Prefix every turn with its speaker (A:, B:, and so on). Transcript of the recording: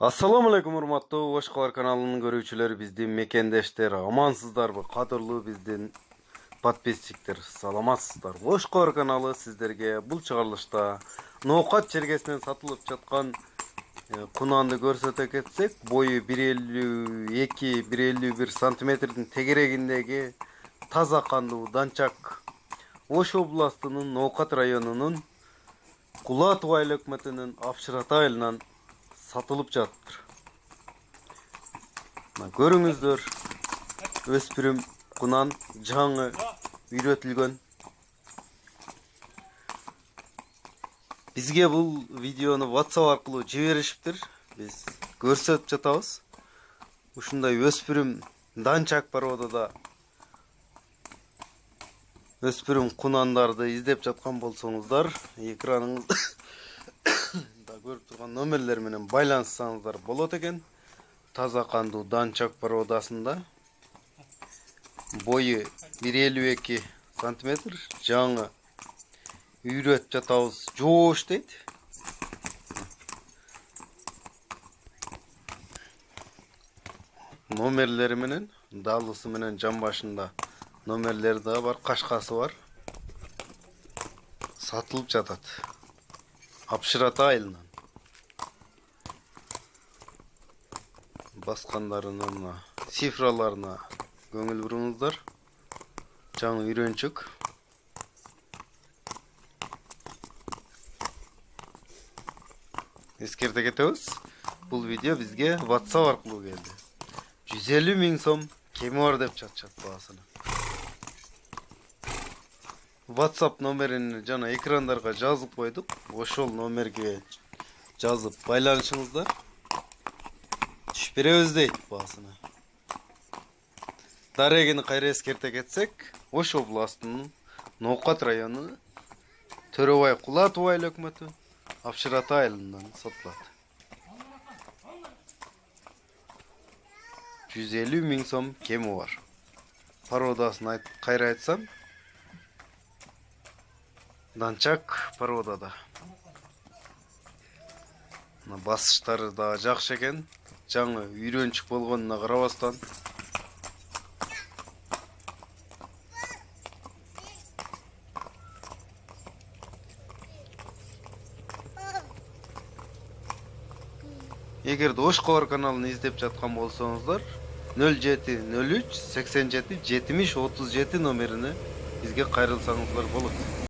A: Ассаламу алейкум, урматтуу Ош Калар каналынын көрүүчүлөрү, биздин мекендештер, амансыздарбы, кадырлуу биздин подписчиктер, саламатсыздар. Ош Калар каналы сиздерге бул чыгарылышта ноокат чергесинен сатылып жаткан кунанды көрсөтө кетсек, бою 1,52-1,51 сантиметрдин тегерегиндеги таза кандуу данчак Ош областынын Ноокат районунун Кулатов айыл өкмөтүнүн Апшырата айылынан satılıp жатыр. Көрүңүздөр, өспүрүм кунан жаңы үйрөтүлгөн. Бизге бул видеону WhatsApp аркылуу жиберишиптир. Биз көрсөтүп жатабыз. Ушундай өспүрүм данчак породада өспүрүм кунандарды издеп жаткан болсоңуздар, экраныңызда көрүп турган номерлер менен байланыссаңыздар болот экен. Таза кандуу данчак породасында бою 1,52 сантиметр, жаңы үйрөтүп жатабыз. Жоош дейт. Номерлери менен, далысы менен жан башында номерлери да бар, кашкасы бар. Сатылып жатат. Апшырата айылынан. Баскандарына, цифраларына көңүл буруңуздар. Жаңы үйрөнчүк. Эскерте кетебиз. Бул видео бизге WhatsApp аркылуу келди. 150 миң сом кеми бар деп жатышат баасына. WhatsApp номерин жана экрандарга жазып койдук. Ошол номерге жазып байланышыңыздар. Беребиз дейт баасына. Дарегини кайра эскерте кетсек, Ош областынын Ноокат району Төрөбай Кулатов айыл өкмөтү Апшырата айылынан сатылат. 150 миң сом кеми бар. Породасын кайра айтсам, данчак породада. Басыштары да жакшы экен. Жаңы үйрөнчүк болгонуна карабастан эгерде Ош Калар каналын издеп жаткан болсоңуздар, 0703 87 70 37 номерине бизге кайрылсаңыздар болот.